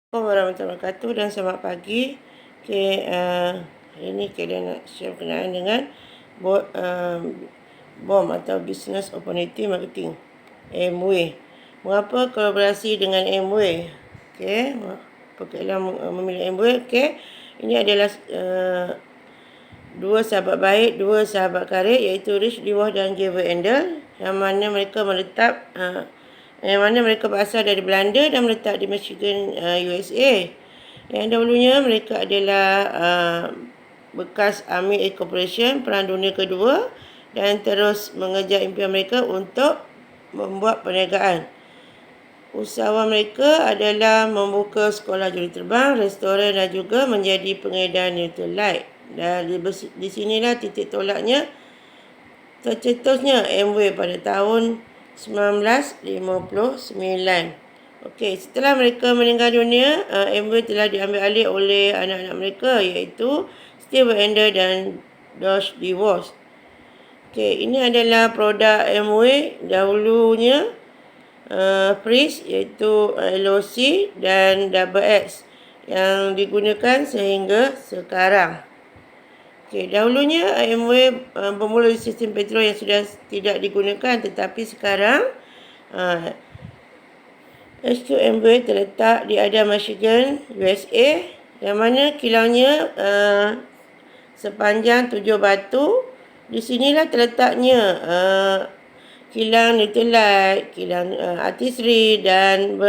Assalamualaikum warahmatullahi wabarakatuh dan selamat pagi. Hari ini kita nak share berkenaan dengan BOM atau Business Opportunity Marketing, Amway. Mengapa kolaborasi dengan Amway? Perkara memilih Amway. Ini adalah dua sahabat baik, dua sahabat karib, iaitu Rich DeVos dan Gavin Endel, yang mana mereka berasal dari Belanda dan meletak di Michigan, USA. Yang dahulunya mereka adalah bekas Army Air Corporation Perang Dunia Kedua dan terus mengejar impian mereka untuk membuat perniagaan. Usahawan mereka adalah membuka sekolah juruterbang, restoran dan juga menjadi pengedar neutral light. Dan di sinilah titik tolaknya tercetusnya Amway pada tahun 1959. Setelah mereka meninggal dunia, Amway telah diambil alih oleh anak-anak mereka, iaitu Steve Endel dan Josh DeVos. Ini adalah produk Amway. Dahulunya Freeze, iaitu LOC dan Double X yang digunakan sehingga sekarang. Dahulunya Amway bermula dari sistem petrol yang sudah tidak digunakan, tetapi sekarang HQ Amway terletak di Ada, Michigan, USA, yang mana kilangnya sepanjang 7 batu. Di sinilah terletaknya kilang Nutrilite, kilang artistry dan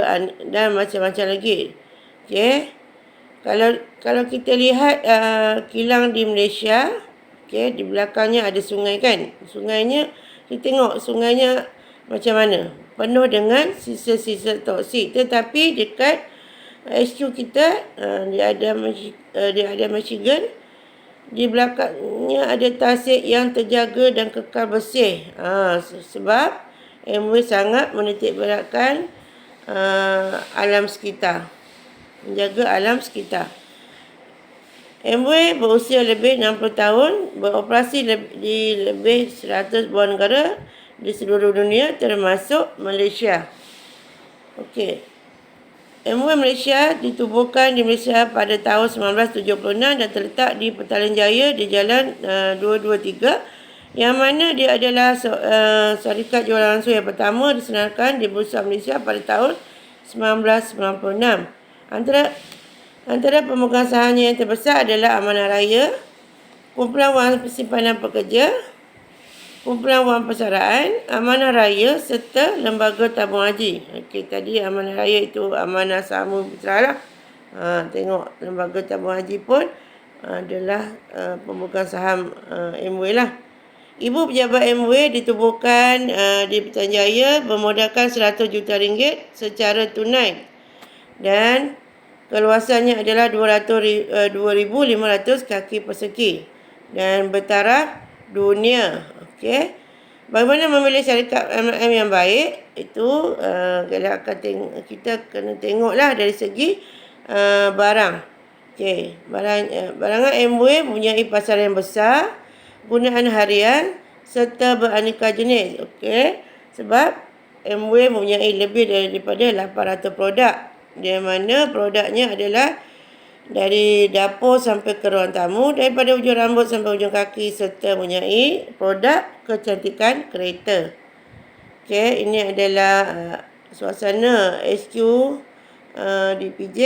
macam-macam lagi. Kalau kita lihat kilang di Malaysia, di belakangnya ada sungai kan. Sungainya, kita tengok sungainya macam mana, penuh dengan sisa-sisa toksik. Tetapi dekat HQ kita di ada Michigan, di belakangnya ada tasik yang terjaga dan kekal bersih. Sebab Amway sangat menitik beratkan alam sekitar, menjaga alam sekitar. Amway berusia lebih 60 tahun, beroperasi di lebih 100 buah negara di seluruh dunia termasuk Malaysia. Amway Malaysia ditubuhkan di Malaysia pada tahun 1976 dan terletak di Petaling Jaya di Jalan 223, yang mana dia adalah syarikat jualan langsung yang pertama disenarkan di Bursa Malaysia pada tahun 1996. Antara pemegang sahamnya yang terbesar adalah Amanah Raya, Kumpulan Wang Simpanan Pekerja, Kumpulan Wang Persaraan, Amanah Raya serta Lembaga Tabung Haji. Tadi Amanah Raya itu Amanah Sama Putra lah. Tengok Lembaga Tabung Haji pun adalah pemegang saham Amway lah. Ibu pejabat Amway ditubuhkan di Petaling Jaya bermodalkan RM100 juta secara tunai dan keluasannya adalah 2,500 kaki persegi dan bertaraf dunia. Bagaimana memilih syarikat MLM yang baik? Itu kita kena tengoklah dari segi barang. Barangan Amway mempunyai pasar yang besar, gunaan harian serta beraneka jenis. Sebab Amway mempunyai lebih daripada 800 produk, di mana produknya adalah dari dapur sampai ke ruang tamu, daripada ujung rambut sampai ujung kaki, serta mempunyai produk kecantikan kereta. Ini adalah suasana HQ di PJ,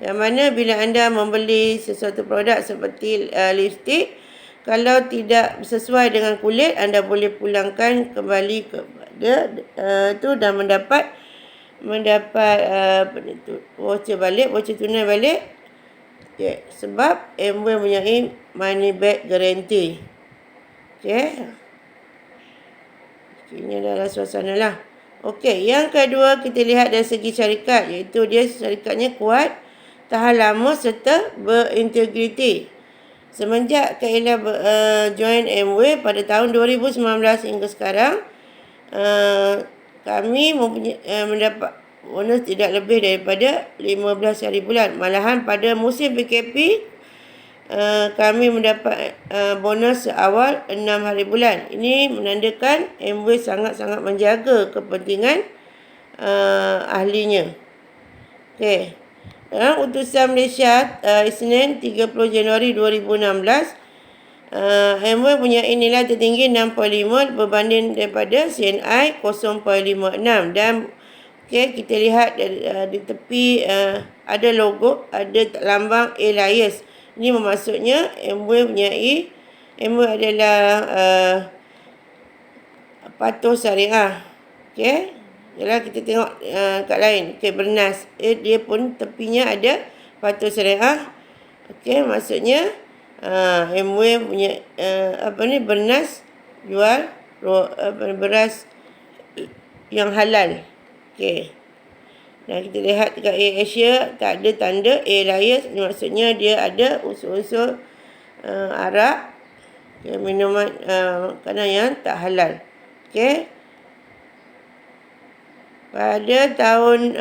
yang mana bila anda membeli sesuatu produk seperti lipstick, kalau tidak sesuai dengan kulit, anda boleh pulangkan kembali kepada itu dan mendapat voucher tunai balik. Sebab Amway mempunyai money back guarantee. Ini adalah suasana lah. Yang kedua kita lihat dari segi syarikat, iaitu dia syarikatnya kuat, tahan lama serta berintegriti. Semenjak Kayla join Amway pada tahun 2019 hingga sekarang, kami mendapat bonus tidak lebih daripada 15 hari bulan. Malahan pada musim PKP, kami mendapat bonus awal 6 hari bulan. Ini menandakan Amway sangat-sangat menjaga kepentingan ahlinya. Dalam utusan Malaysia Isnin 30 Januari 2016, MOE punya nilai tertinggi 6.5 berbanding daripada CNI 0.56. Dan kita lihat di tepi ada logo, ada lambang Elias. Ini maksudnya MOE adalah patuh syariah. Yalah, kita tengok kat lain. Bernas. Dia pun tepinya ada patuh syariah. Maksudnya MOE punya bernas jual beras yang halal. Dan kita lihat dekat Air Asia tak ada tanda Elias. Maksudnya dia ada unsur-unsur arak, minuman makanan yang tak halal. Pada tahun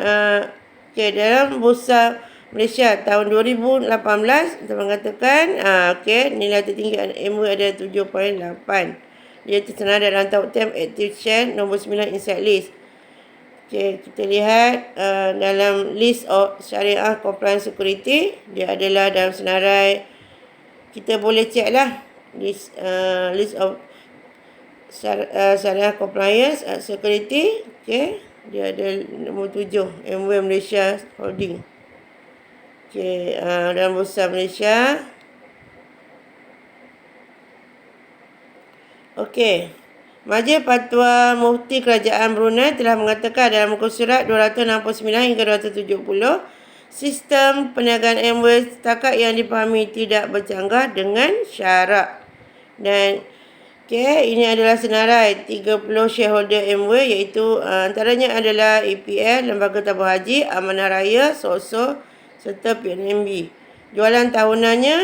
dalam Bursa Malaysia tahun 2018 kita mengatakan nilai tertinggi MOE ada 7.8. Dia tersenar dalam top 10 active share nombor 9 inside list. Kita lihat dalam list of syariah compliance security, dia adalah dalam senarai. Kita boleh cek lah list of syariah compliance security. Dia ada nombor 7 MOE Malaysia Holding. Dalam Bursa Malaysia. Majlis Fatwa Mufti Kerajaan Brunei telah mengatakan dalam muka surat 269 hingga 270, sistem perniagaan MOE setakat yang dipahami tidak bercanggah dengan syarak. Dan ini adalah senarai 30 shareholder MOE, iaitu antaranya adalah EPL, Lembaga Tabung Haji, Amanah Raya, SOSO serta PNB. Jualan tahunannya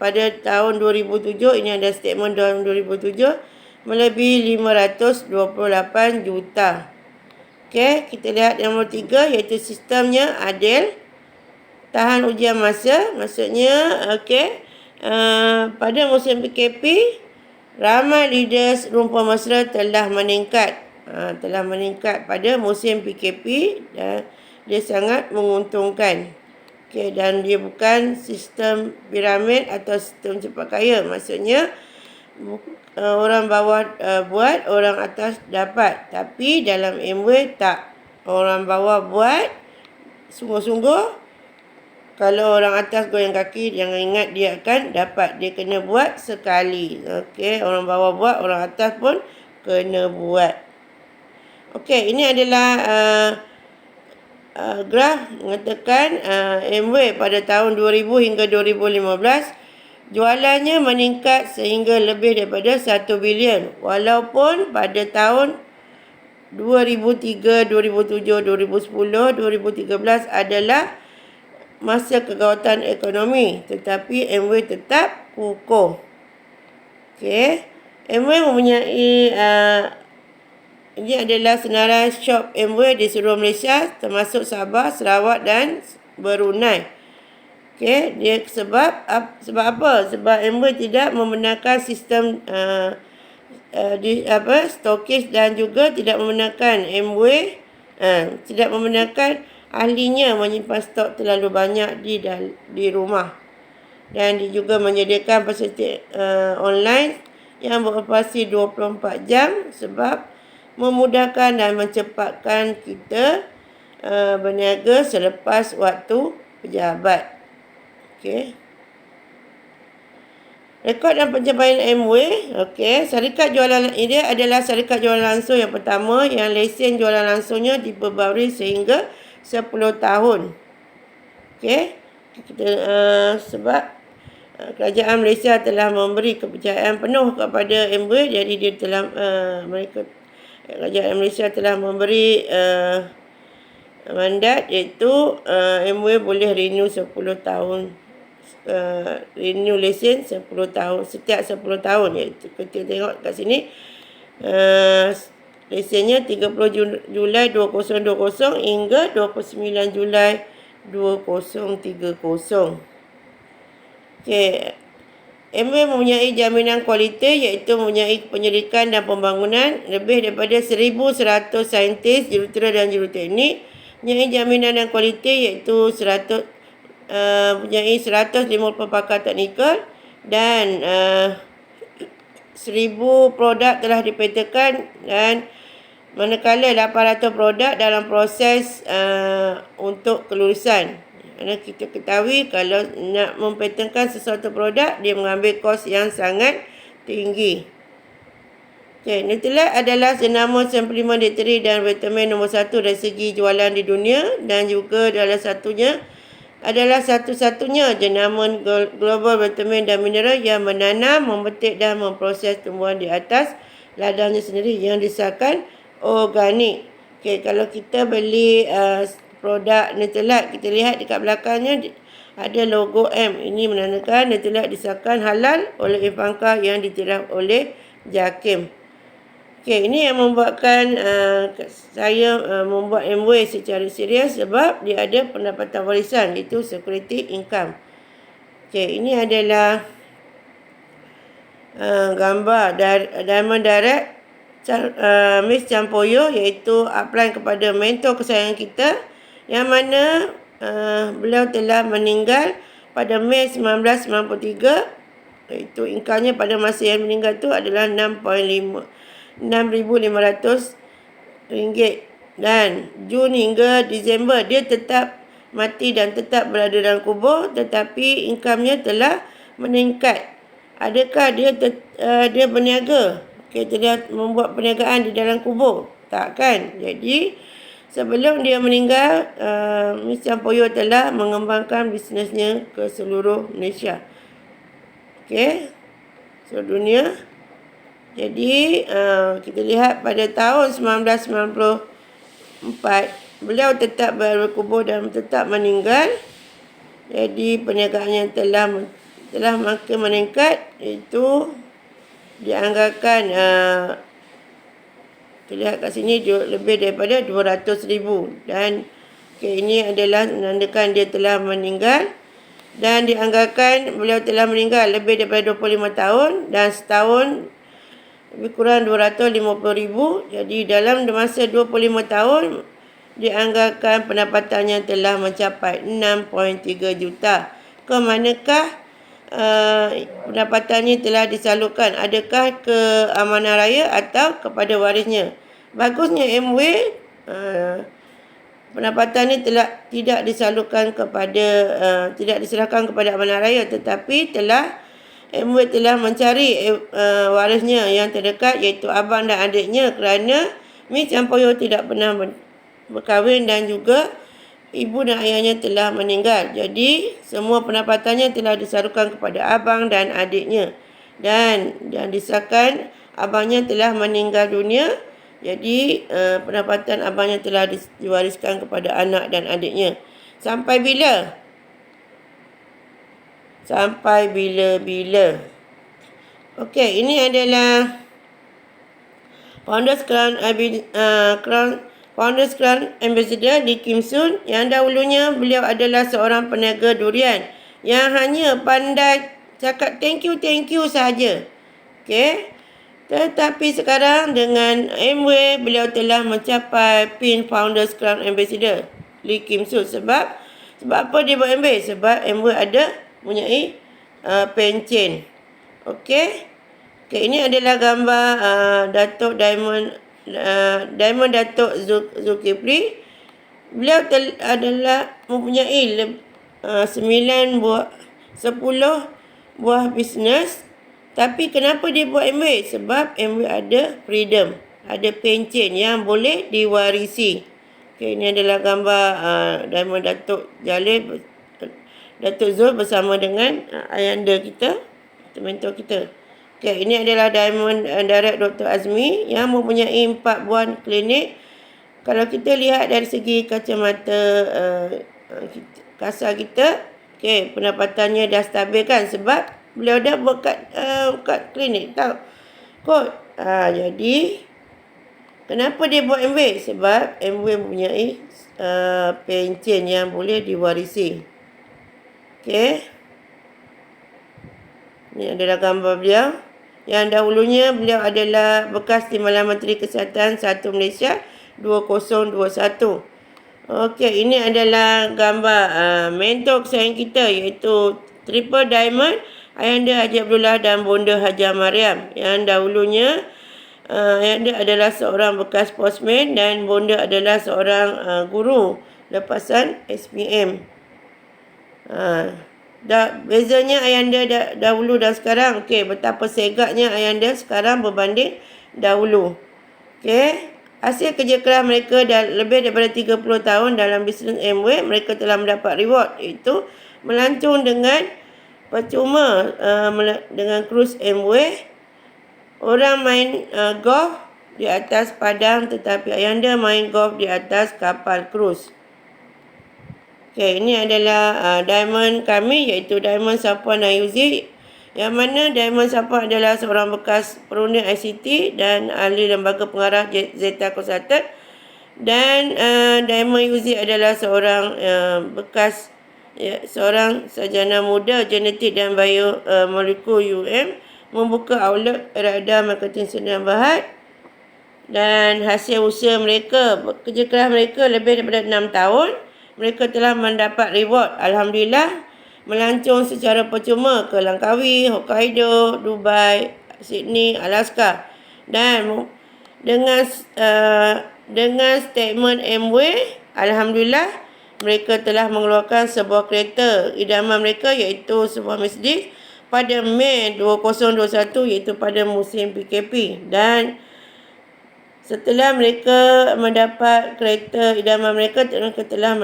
pada tahun 2007, ini ada statement tahun 2007, melebihi 528 juta. Kita lihat nombor 3, iaitu sistemnya adil, tahan ujian masa. Maksudnya pada musim PKP, ramai leaders rumpun mesra telah meningkat pada musim PKP dan dia sangat menguntungkan. Dan dia bukan sistem piramid atau sistem cepat kaya. Maksudnya orang bawah buat, orang atas dapat. Tapi dalam MOE tak. Orang bawah buat sungguh-sungguh. Kalau orang atas goyang kaki, jangan ingat dia akan dapat. Dia kena buat sekali. Orang bawah buat, orang atas pun kena buat. Ini adalah graf mengatakan MOE pada tahun 2000 hingga 2015 jualannya meningkat sehingga lebih daripada 1 bilion. Walaupun pada tahun 2003, 2007, 2010, 2013 adalah masa kegawatan ekonomi, tetapi MOE tetap kukuh. MOE mempunyai ini adalah senarai shop MOE di seluruh Malaysia, termasuk Sabah, Sarawak dan Brunei. Dia sebab apa? Sebab MOE tidak membenarkan sistem stokis dan juga tidak membenarkan MOE tidak membenarkan ahlinya menyimpan stok terlalu banyak di rumah. Dan dia juga menyediakan fasiliti online yang beroperasi 24 jam sebab memudahkan dan mencepatkan kita berniaga selepas waktu pejabat. Rekod dan pencapaian MOE. Syarikat jualan ini adalah syarikat jualan langsung yang pertama yang lesen jualan langsungnya diperbarui sehingga 10 tahun. Sebab kerajaan Malaysia telah memberi kepercayaan penuh kepada MOE, jadi dia telah kerajaan Malaysia telah memberi mandat, iaitu MOE boleh renew 10 tahun. Renew lesen 10 tahun, setiap 10 tahun, iaitu kita tengok kat sini lesennya 30 Julai 2020 hingga 29 Julai 2030. MOE mempunyai jaminan kualiti, iaitu mempunyai penyelidikan dan pembangunan lebih daripada 1,100 saintis, jurutera dan juruteknik, Mempunyai jaminan dan kualiti iaitu 150 pakar teknikal dan 1000 produk telah dipatenkan dan manakala 800 produk dalam proses untuk kelulusan. Kerana kita ketahui kalau nak mempatenkan sesuatu produk, dia mengambil kos yang sangat tinggi. Okay, Nutrilite adalah senama suplemen dieteri dan vitamin nombor 1 dari segi jualan di dunia dan juga adalah satu-satunya jenama global vitamin dan mineral yang menanam, memetik dan memproses tumbuhan di atas ladangnya sendiri yang disahkan organik. Okay, kalau kita beli produk Nutrilite, kita lihat dekat belakangnya ada logo M. Ini menandakan Nutrilite disahkan halal oleh Ivanka yang diiktiraf oleh JAKIM. Okey, ini yang membuatkan saya membuat MW secara serius sebab dia ada pendapatan warisan, iaitu security income. Okey, ini adalah gambar Diamond Direct Miss Campoyo, iaitu upline kepada mentor kesayangan kita yang mana beliau telah meninggal pada Mei 1993, iaitu income-nya pada masa yang meninggal tu adalah 6,500 ringgit, dan Jun hingga Disember dia tetap mati dan tetap berada dalam kubur, tetapi income-nya telah meningkat. Adakah dia berniaga? Dia membuat perniagaan di dalam kubur? Tak kan? Jadi sebelum dia meninggal, Miss Campoyo telah mengembangkan bisnesnya ke seluruh Malaysia. Okey, seluruh dunia. Jadi kita lihat pada tahun 1994 beliau tetap berkubur dan tetap meninggal. Jadi perniagaannya telah makin meningkat, iaitu dianggarkan kita lihat kat sini lebih daripada 200,000 dan ini adalah menandakan dia telah meninggal dan dianggarkan beliau telah meninggal lebih daripada 25 tahun dan setahun lebih kurang 250,000. Jadi dalam masa 25 tahun dianggarkan pendapatannya telah mencapai 6.3 juta. Ke manakah pendapatannya telah disalurkan? Adakah ke amanah raya atau kepada warisnya? Bagusnya MW pendapatannya tidak disalurkan kepada tidak diserahkan kepada amanah raya, tetapi MW telah mencari warisnya yang terdekat, iaitu abang dan adiknya, kerana Miss Campoyo tidak pernah berkahwin dan juga ibu dan ayahnya telah meninggal. Jadi semua pendapatannya telah disalurkan kepada abang dan adiknya, dan disahkan abangnya telah meninggal dunia. Jadi pendapatan abangnya telah diwariskan kepada anak dan adiknya. Sampai bila? Sampai bila-bila. Okey, ini adalah Founders Crown Ambassador Lee Kim Soon, yang dahulunya beliau adalah seorang peniaga durian yang hanya pandai cakap thank you sahaja. Okey. Tetapi sekarang dengan MW beliau telah mencapai pin Founders Crown Ambassador Lee Kim Soon. Sebab apa dia buat MW? Sebab MW ada mempunyai pencen. Okey. Ini adalah gambar Datuk Diamond Datuk Zulkifli. Beliau adalah mempunyai 10 buah bisnes. Tapi kenapa dia buat MW? Sebab MW ada freedom, ada pencen yang boleh diwarisi. Ini adalah gambar Diamond Datuk Jalil, Datuk Zul bersama dengan ayahanda kita, mentor kita. Ini adalah Diamond Direct Dr. Azmi yang mempunyai 4 buah klinik. Kalau kita lihat dari segi kacamata kasar kita, pendapatannya dah stabil kan, sebab beliau dah buat kat klinik tau kot. Jadi kenapa dia buat MW? Sebab MW mempunyai pencen yang boleh diwarisi. Ini adalah gambar beliau. Yang dahulunya beliau adalah bekas Timbalan Menteri Kesihatan 1 Malaysia 2021. Okey, ini adalah gambar mentor kesayangan kita iaitu Triple Diamond, Ayahanda Haji Abdullah dan Bonda Haja Mariam. Yang dahulunya Ayahanda adalah seorang bekas postman dan Bonda adalah seorang guru lepasan SPM. Bezanya Ayahanda dahulu dan sekarang. Okey, betapa segaknya Ayahanda sekarang berbanding dahulu. Okey. Hasil kerja keras mereka lebih daripada 30 tahun dalam bisnes Amway, mereka telah mendapat reward iaitu melancong dengan percuma dengan krus Amway. Orang main golf di atas padang tetapi Ayahanda main golf di atas kapal krus. Okey, ini adalah diamond kami iaitu Diamond Sapuan Nayuzi. Yang mana Diamond Sapuan adalah seorang bekas perunding ICT dan ahli lembaga pengarah Zeta Consultant. Dan Diamond Yuzi adalah seorang seorang sarjana muda genetik dan biomolekul membuka outlet Irada Marketing Sdn Bhd. Dan hasil usaha mereka, kerja keras mereka lebih daripada 6 tahun, mereka telah mendapat reward. Alhamdulillah, melancong secara percuma ke Langkawi, Hokkaido, Dubai, Sydney, Alaska. Dan dengan statement Amway, alhamdulillah mereka telah mengeluarkan sebuah kereta idaman mereka iaitu sebuah Mercedes pada Mei 2021 iaitu pada musim PKP. Dan setelah mereka mendapat kereta idaman mereka telah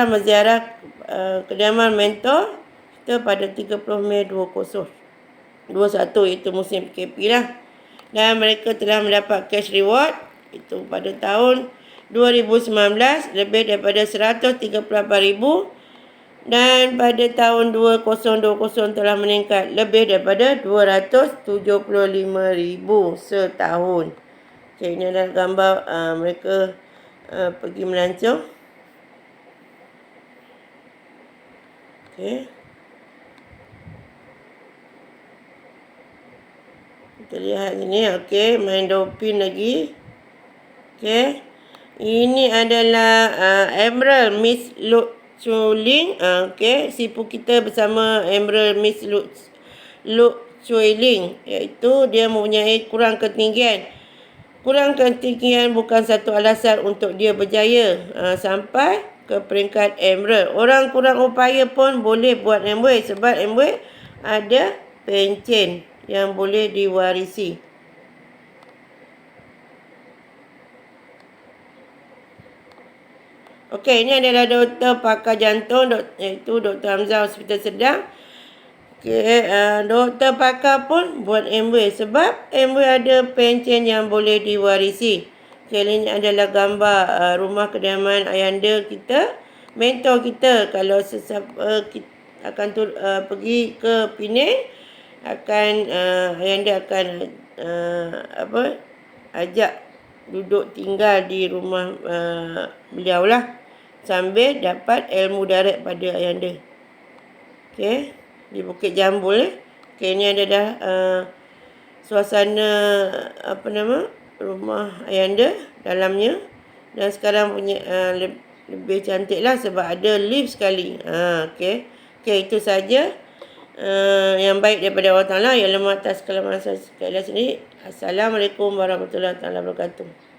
menziarah kediaman mentor kita pada 30 Mei 2021 iaitu musim PKP lah. Dan mereka telah mendapat cash reward itu pada tahun 2019 lebih daripada 138,000 dan pada tahun 2020 telah meningkat lebih daripada 275,000 setahun. Okay, ini adalah gambar mereka pergi melancong. Okay. Kita lihat sini. Okay, main dolphin lagi. Okay. Ini adalah Emerald Miss Lu Chuling. Okay, sipu kita bersama Emerald Miss Lu Chuling, iaitu dia mempunyai kurang ketinggian. Kurang ketinggian bukan satu alasan untuk dia berjaya sampai ke peringkat Emerald. Orang kurang upaya pun boleh buat Amway sebab Amway ada pencen yang boleh diwarisi. Okey, ini adalah doktor pakar jantung iaitu Dr. Hamzah Hospital Sedang. Okay, doktor pakar pun buat Amway sebab Amway ada pencen yang boleh diwarisi. Okay, ini adalah gambar rumah kediaman ayahanda kita, mentor kita. Kalau kita akan pergi ke Penang, ayahanda akan ajak duduk tinggal di rumah beliau lah sambil dapat ilmu darat pada ayahanda. Okey. Di Bukit Jambul. Okey, ini adalah suasana rumah ayahanda dalamnya. Dan sekarang punya lebih cantik lah sebab ada lift sekali. Okey. Okey, itu saja yang baik daripada Allah Ta'ala. Yang lemah atas kelemahan saya sekalian sini. Assalamualaikum warahmatullahi wabarakatuh.